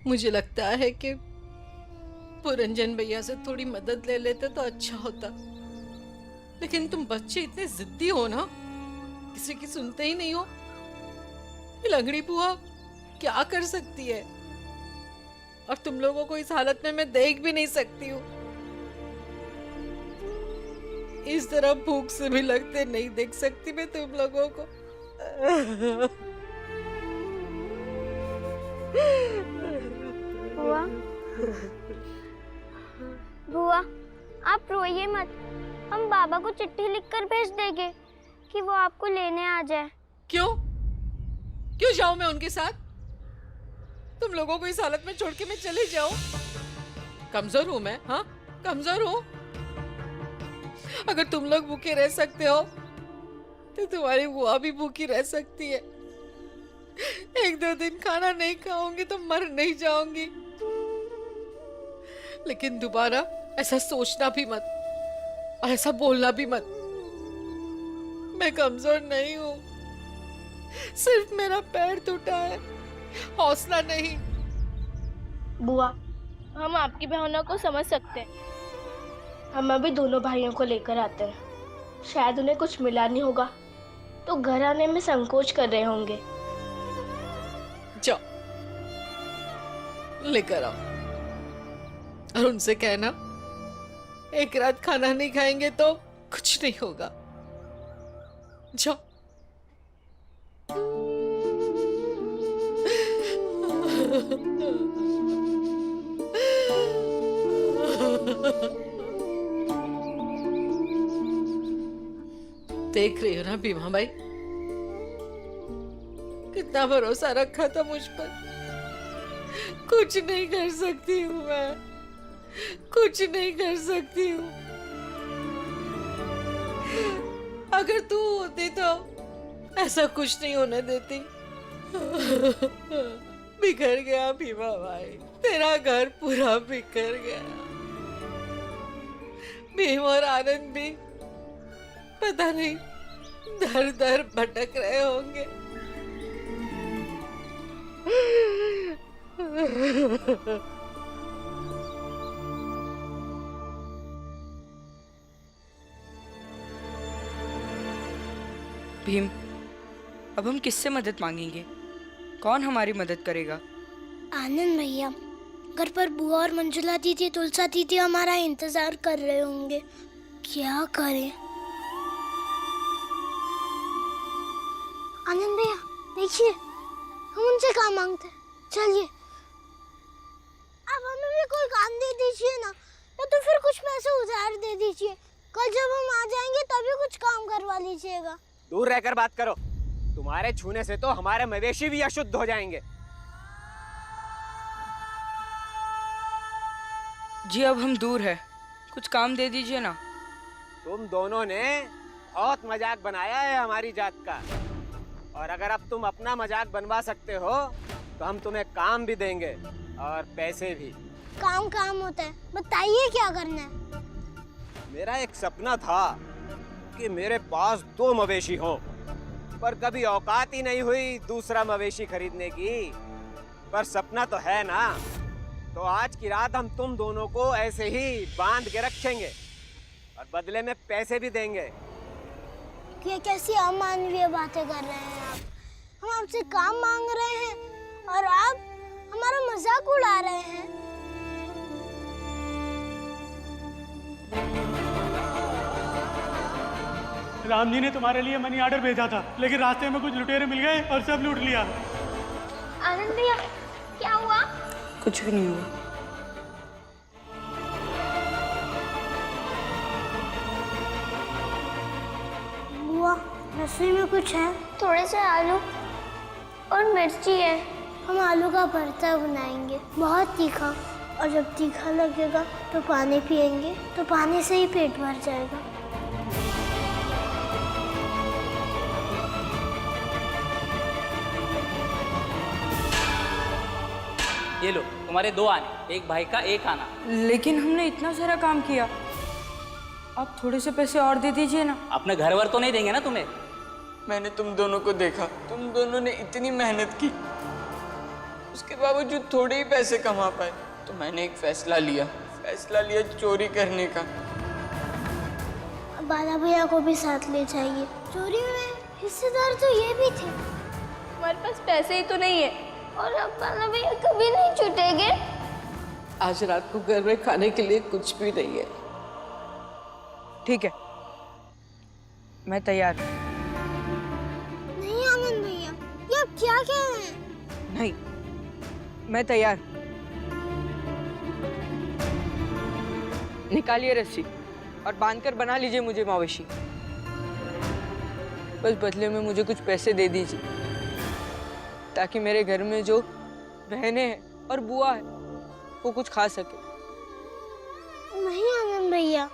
मुझे लगता है कि पुरंजन भैया से थोड़ी मदद ले लेते तो अच्छा होता। लेकिन तुम बच्चे इतने जिद्दी हो ना, किसी की सुनते ही नहीं हो। ये लंगड़ी बुआ क्या कर सकती है? और तुम लोगों को इस हालत में मैं देख भी नहीं सकती हूँ। इस तरह भूख से भी लगते नहीं देख सकती मैं तुम लोगों को। बुआ, बुआ, आप रोइए मत। हम बाबा को चिट्ठी लिखकर भेज देंगे कि वो आपको लेने आ जाए। क्यों? क्यों जाऊं मैं उनके साथ? तुम लोगों को इस हालत में छोड़ के मैं चले जाऊं? कमजोर हूं मैं? हाँ, कमजोर हूं? अगर तुम लोग भूखे रह सकते हो तो तुम्हारी बुआ भी भूखी रह सकती है। एक दो दिन खाना नहीं खाऊंगी तो मर नहीं जाऊंगी। लेकिन दोबारा ऐसा सोचना भी मत और ऐसा बोलना भी मत। मैं कमजोर नहीं हूं, सिर्फ मेरा पैर टूटा है, हौसला नहीं। बुआ, हम आपकी भावना को समझ सकते हैं। हम अभी दोनों भाइयों को लेकर आते हैं। शायद उन्हें कुछ मिला नहीं होगा तो घर आने में संकोच कर रहे होंगे। जाओ लेकर आओ और उनसे कहना एक रात खाना नहीं खाएंगे तो कुछ नहीं होगा। जाओ। देख रही हो ना भीमा भाई, कितना भरोसा रखा था मुझ पर। कुछ नहीं कर सकती हूँ मैं, कुछ नहीं कर सकती हूँ। अगर तू होती तो ऐसा कुछ नहीं होने देती। बिखर गया भीमा भाई, तेरा घर पूरा बिखर गया। भीम और आनंद भी पता नहीं दर दर भटक रहे होंगे। भीम, अब हम किससे मदद मांगेंगे? कौन हमारी मदद करेगा? आनंद भैया, घर पर बुआ और मंजुला दीदी, तुलसा दीदी हमारा इंतजार कर रहे होंगे। क्या करें? आनंद भैया देखिए, हम उनसे काम मांगते हैं। चलिए, अब हमें भी कोई काम दे दीजिए ना, या तो फिर कुछ पैसे उधार दे दीजिए। कल जब हम आ जाएंगे तभी कुछ काम करवा लीजिएगा। दूर रहकर बात करो। तुम्हारे छूने से तो हमारे मवेशी भी अशुद्ध हो जाएंगे। जी अब हम दूर है, कुछ काम दे दीजिए ना। तुम दोनों ने बहुत मजाक बनाया है हमारी जात का, और अगर अब तुम अपना मजाक बनवा सकते हो तो हम तुम्हें काम भी देंगे और पैसे भी। काम काम होता है, बताइए क्या करना है। मेरा एक सपना था कि मेरे पास 2 मवेशी हों, पर कभी औकात ही नहीं हुई दूसरा मवेशी खरीदने की। पर सपना तो है ना, तो आज की रात हम तुम दोनों को ऐसे ही बांध के रखेंगे और बदले में पैसे भी देंगे। ये कैसी अमानवीय बातें कर रहे हैं आप? हम आपसे काम मांग रहे हैं और आप हमारा मजाक उड़ा रहे हैं। राम जी ने तुम्हारे लिए मनी ऑर्डर भेजा था, लेकिन रास्ते में कुछ लुटेरे मिल गए और सब लूट लिया। आनंद भैया, क्या हुआ? कुछ भी नहीं हुआ। बुआ, रसोई में कुछ है? थोड़े से आलू और मिर्ची है। हम आलू का भरता बनाएंगे, बहुत तीखा। और जब तीखा लगेगा तो पानी पिएंगे, तो पानी से ही पेट भर जाएगा। ये लो, तुम्हारे 2 आने, एक भाई का एक आना। लेकिन हमने इतना सारा काम किया, आप थोड़े से पैसे और दे दीजिए ना। अपने घर वर तो नहीं देंगे ना तुम्हें? मैंने तुम दोनों को देखा, तुम दोनों ने इतनी मेहनत की, उसके बावजूद थोड़े ही पैसे कमा पाए, तो मैंने एक फैसला लिया चोरी करने का। बाला भैया को भी साथ ले जाइए, चोरी में हिस्सेदार तो ये भी थे। हमारे पास पैसे ही तो नहीं है। और अब बाला भैया कभी नहीं छूटेंगे। आज रात को घर में खाने के लिए कुछ भी नहीं है। ठीक है, मैं तैयार हूँ। नहीं आनंद भैया, ये आप क्या कह रहे हैं? नहीं, मैं तैयार हूँ। निकालिए रस्सी और बांधकर बना लीजिए मुझे मवेशी। बस बदले में मुझे कुछ पैसे दे दीजिए, ताकि मेरे घर में जो बहनें हैं और बुआ है वो कुछ खा सके। नहीं आनंद भैया।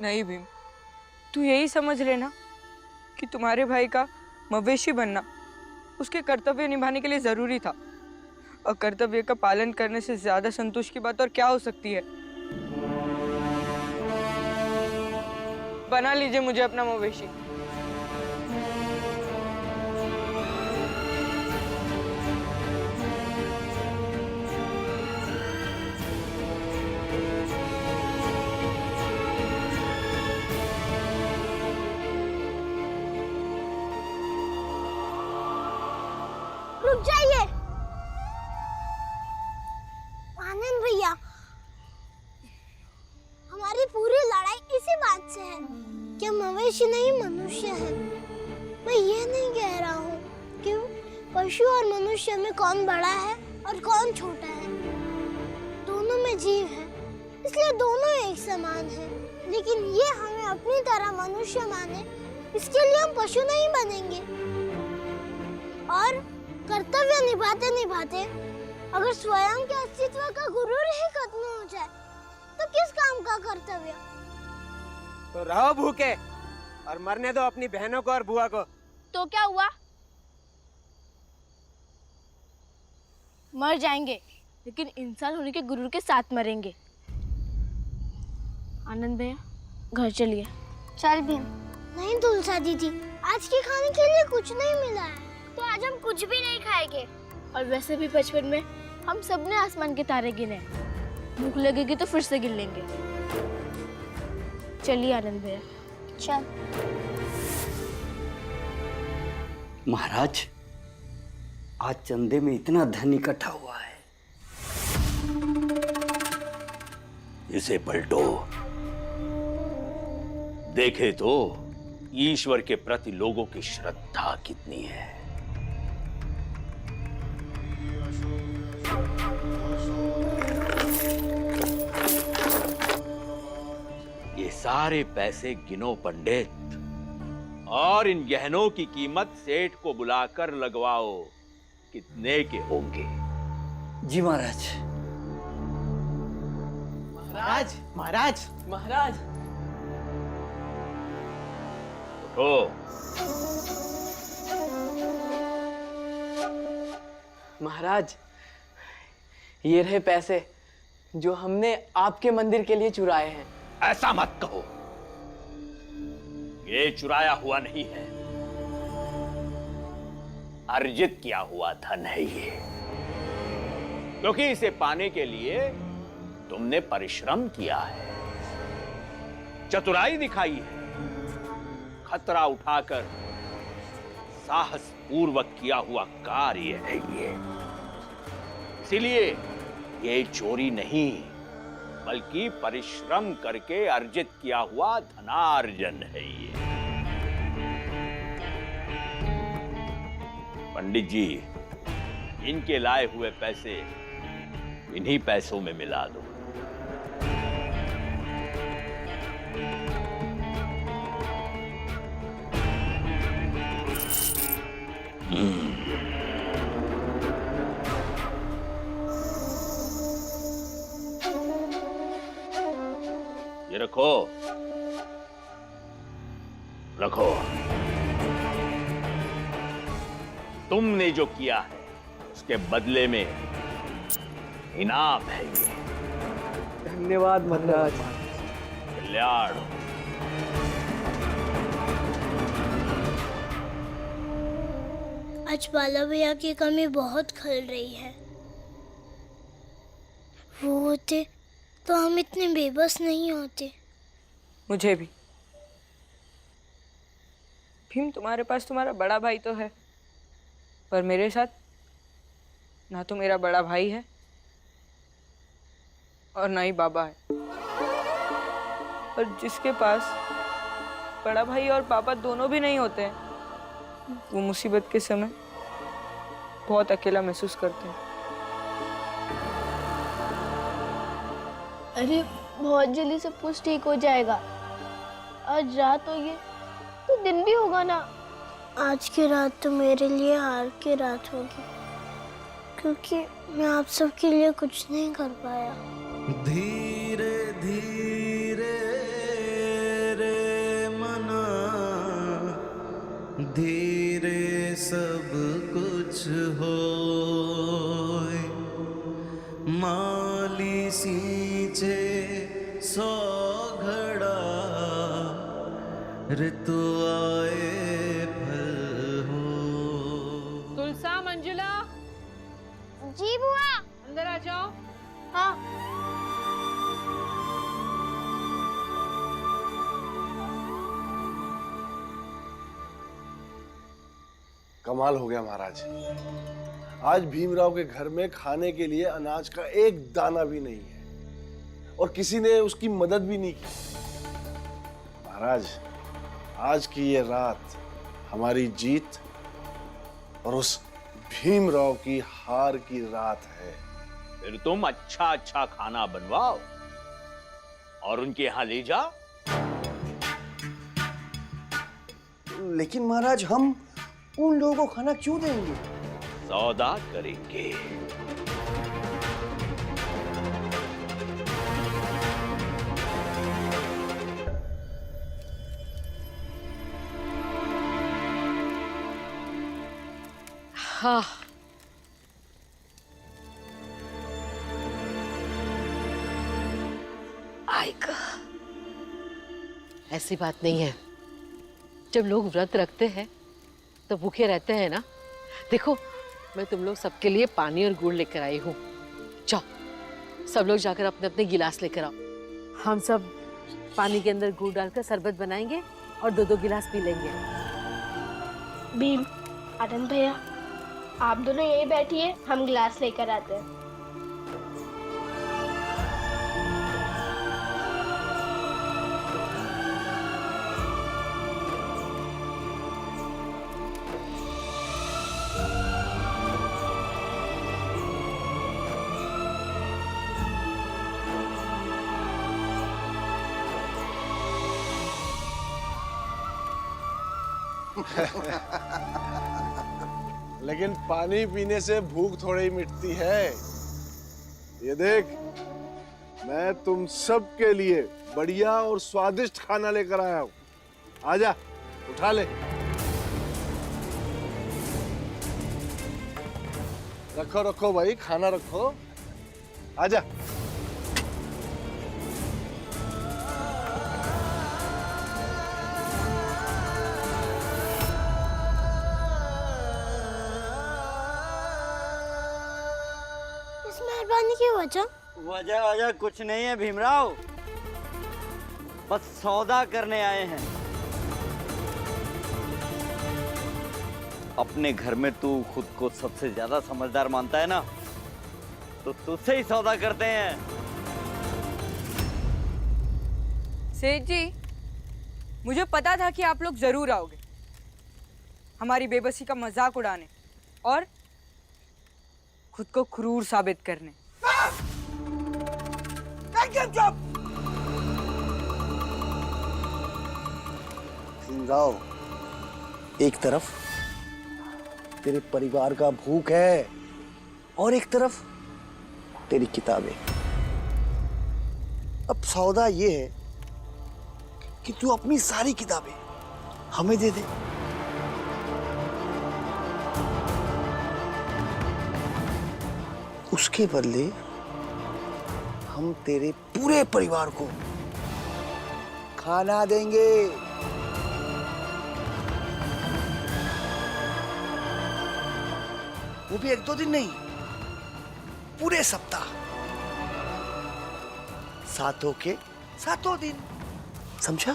नहीं भीम, तू यही समझ लेना कि तुम्हारे भाई का मवेशी बनना उसके कर्तव्य निभाने के लिए जरूरी था, और कर्तव्य का पालन करने से ज्यादा संतोष की बात और क्या हो सकती है। बना लीजिए मुझे अपना मवेशी। रुक जाइए आनंद भैया, हमारी पूरी लड़ाई इसी बात से है कि मवेशी नहीं मनुष्य है। मैं ये नहीं कह रहा हूँ कि पशु और मनुष्य में कौन बड़ा है और कौन छोटा है। दोनों में जीव है, इसलिए दोनों एक समान है। लेकिन ये हमें अपनी तरह मनुष्य माने, इसके लिए हम पशु नहीं बनेंगे। और कर्तव्य निभाते निभाते अगर स्वयं के अस्तित्व का गुरूर ही खत्म हो जाए तो किस काम का कर्तव्य? तो रहो भूखे और मरने दो अपनी बहनों को और बुआ को। तो क्या हुआ? मर जाएंगे, लेकिन इंसान होने के गुरूर के साथ मरेंगे। आनंद भैया, घर चलिए। चल भीम। नहीं तुलसा दीदी, आज के खाने के लिए कुछ नहीं मिला है, तो आज हम कुछ भी नहीं खाएंगे। और वैसे भी बचपन में हम सबने आसमान के तारे गिने, भूख लगेगी तो फिर से गिन लेंगे। चलिए आनंद भैया। चल। महाराज, आज चंदे में इतना धन इकट्ठा हुआ है। इसे पलटो, देखे तो ईश्वर के प्रति लोगों की श्रद्धा कितनी है। ये सारे पैसे गिनो पंडित, और इन गहनों की कीमत सेठ को बुलाकर लगवाओ। कितने के होंगे? जी महाराज। महाराज महाराज महाराज, उठो। महाराज, ये रहे पैसे जो हमने आपके मंदिर के लिए चुराए हैं। ऐसा मत कहो, ये चुराया हुआ नहीं है, अर्जित किया हुआ धन है ये। क्योंकि इसे पाने के लिए तुमने परिश्रम किया है, चतुराई दिखाई है, खतरा उठाकर साहस पूर्वक किया हुआ कार्य है ये। इसीलिए ये चोरी नहीं, बल्कि परिश्रम करके अर्जित किया हुआ धनार्जन है ये। पंडित जी, इनके लाए हुए पैसे इन्हीं पैसों में मिला दो। ये रखो, रखो। तुमने जो किया है उसके बदले में इनाम है ये। धन्यवाद महाराज। कल्याण हो। आज बाला भैया की कमी बहुत खल रही है। वो होते तो हम इतने बेबस नहीं होते। मुझे भी। भीम, तुम्हारे पास तुम्हारा बड़ा भाई तो है, पर मेरे साथ ना तो मेरा बड़ा भाई है और ना ही बाबा है। और जिसके पास बड़ा भाई और पापा दोनों भी नहीं होते हैं, वो मुसीबत के समय बहुत अकेला महसूस करते हैं। अरे बहुत जल्दी सब कुछ ठीक हो जाएगा। आज रात होगी तो दिन भी होगा ना। आज की रात तो मेरे लिए हार की रात होगी, क्योंकि मैं आप सबके लिए कुछ नहीं कर पाया। धीरे धीरे रे मना, धीरे सब कुछ होए, माली सींचे सौ घड़ा, ऋतु आए फल हो। तुलसा, मंजुला, जी बुआ। अंदर आ जाओ। हाँ। कमाल हो गया महाराज। आज भीमराव के घर में खाने के लिए अनाज का एक दाना भी नहीं है और किसी ने उसकी मदद भी नहीं की। महाराज, आज की ये रात हमारी जीत और उस भीमराव की हार की रात है। फिर तुम अच्छा अच्छा खाना बनवाओ और उनके यहाँ ले जाओ। लेकिन महाराज, हम उन लोगों को खाना क्यों देंगे? सौदा करेंगे। हाँ, आएगा। ऐसी बात नहीं है। जब लोग व्रत रखते हैं तो भूखे रहते हैं ना। देखो, मैं तुम लोग सबके लिए पानी और गुड़ लेकर आई हूँ। जाओ, सब लोग जाकर अपने अपने गिलास लेकर आओ। हम सब पानी के अंदर गुड़ डालकर शरबत बनाएंगे और 2-2 गिलास पी लेंगे। भीम, आनंद भैया, आप दोनों यही बैठिए, हम गिलास लेकर आते हैं। लेकिन पानी पीने से भूख थोड़ी ही मिटती है। ये देख, मैं तुम सब के लिए बढ़िया और स्वादिष्ट खाना लेकर आया हूँ। आजा, उठा ले। रखो रखो भाई, खाना रखो। आजा। मेहरबानी की वजह कुछ नहीं है भीमराव, बस सौदा करने आए हैं। अपने घर में तू खुद को सबसे ज्यादा समझदार मानता है ना, तो तुझसे ही सौदा करते हैं। सेठ जी, मुझे पता था कि आप लोग जरूर आओगे हमारी बेबसी का मजाक उड़ाने और खुद को क्रूर साबित करने। भीमराव, एक तरफ तेरे परिवार का भूख है और एक तरफ तेरी किताबें। अब सौदा ये है कि तू अपनी सारी किताबें हमें दे दे। उसके बदले हम तेरे पूरे परिवार को खाना देंगे। वो भी 1-2 दिन नहीं, पूरे सप्ताह, सातों के सातों दिन, समझा?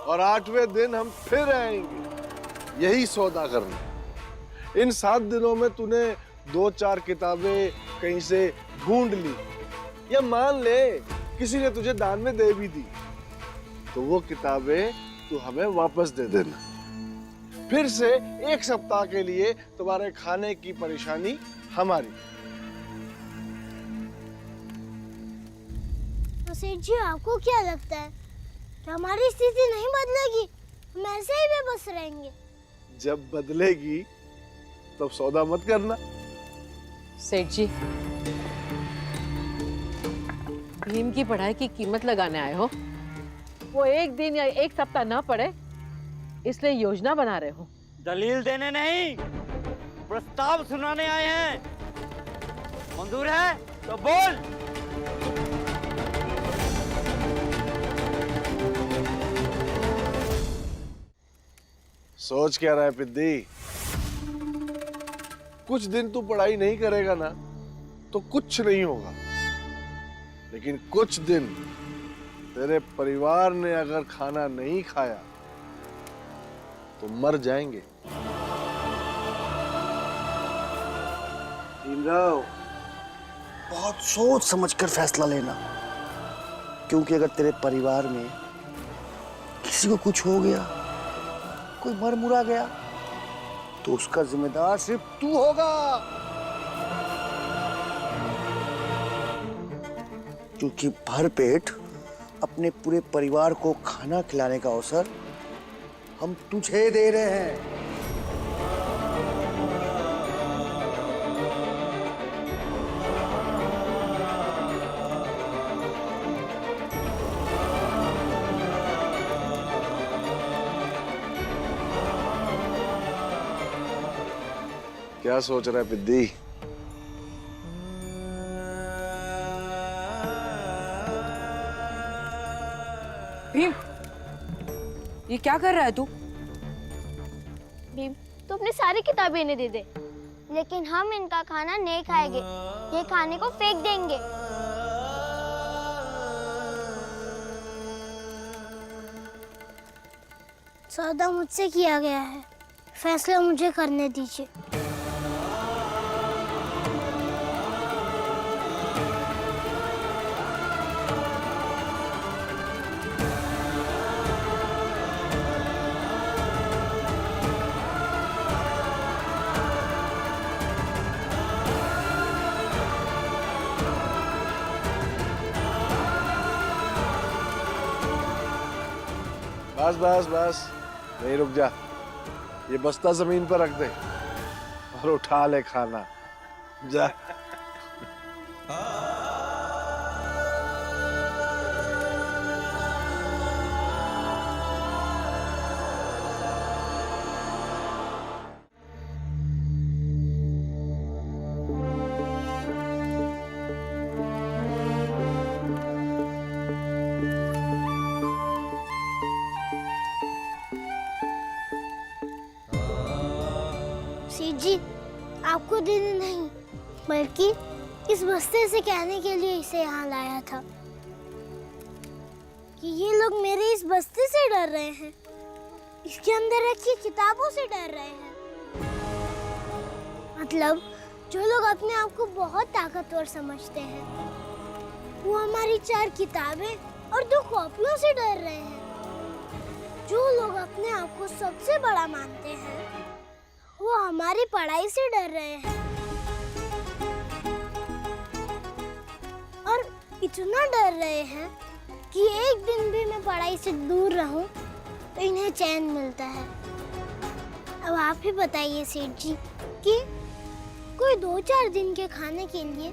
और 8वें दिन हम फिर आएंगे यही सौदा करने। इन 7 दिनों में तूने 2-4 किताबें कहीं से ढूंढ ली, या मान ले किसी ने तुझे दान में दे भी दी, तो वो किताबें तू हमें वापस दे देना। फिर से 1 सप्ताह के लिए तुम्हारे खाने की परेशानी हमारी। तो सेठ जी, आपको क्या लगता है कि हमारी स्थिति नहीं बदलेगी? हम ऐसे ही बेबस रहेंगे? जब बदलेगी तब सौदा मत करना। सेठ जी, भीम की पढ़ाई की कीमत लगाने आए हो? वो 1 दिन या 1 सप्ताह ना पड़े इसलिए योजना बना रहे हो? दलील देने नहीं, प्रस्ताव सुनाने आए हैं। मंजूर है तो बोल। सोच क्या रहा है पिद्दी? कुछ दिन तू पढ़ाई नहीं करेगा ना तो कुछ नहीं होगा, लेकिन कुछ दिन तेरे परिवार ने अगर खाना नहीं खाया तो मर जाएंगे। भीमराव, बहुत सोच समझकर फैसला लेना, क्योंकि अगर तेरे परिवार में किसी को कुछ हो गया, कोई मर मुरा गया, तो उसका जिम्मेदार सिर्फ तू होगा। क्योंकि भर पेट अपने पूरे परिवार को खाना खिलाने का अवसर हम तुझे दे रहे हैं। क्या सोच रहा है पिद्दी? भीम, ये क्या कर रहा है तू? भीम, तू अपनी सारी किताबें इन्हें दे दे, लेकिन हम इनका खाना नहीं खाएंगे, ये खाने को फेंक देंगे। सौदा मुझसे किया गया है, फैसला मुझे करने दीजिए। बस बस बस, नहीं रुक जा। ये बस्ता जमीन पर रख दे और उठा ले खाना, जा। सेठ जी, आपको देने नहीं, बल्कि इस बस्ते से कहने के लिए इसे यहाँ लाया था कि ये लोग मेरे इस बस्ते से डर रहे हैं, इसके अंदर रखी किताबों से डर रहे हैं। मतलब जो लोग अपने आप को बहुत ताकतवर समझते हैं, वो हमारी 4 किताबें और 2 कॉपियों से डर रहे हैं। जो लोग अपने आप को सबसे बड़ा मानते हैं, वो हमारी पढ़ाई से डर रहे हैं। और इतना डर रहे हैं कि एक दिन भी मैं पढ़ाई से दूर रहूं तो इन्हें चैन मिलता है। अब आप ही बताइए सेठ जी कि कोई 2-4 दिन के खाने के लिए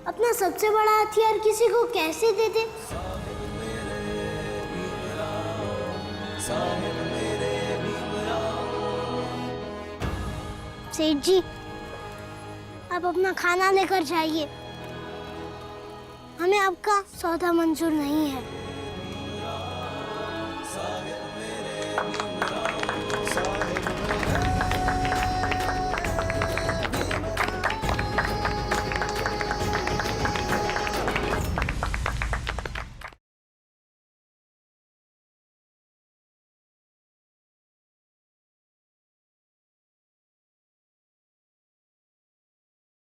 अपना सबसे बड़ा हथियार किसी को कैसे दे दे? सेठ जी, आप अपना खाना लेकर जाइए, हमें आपका सौदा मंजूर नहीं है।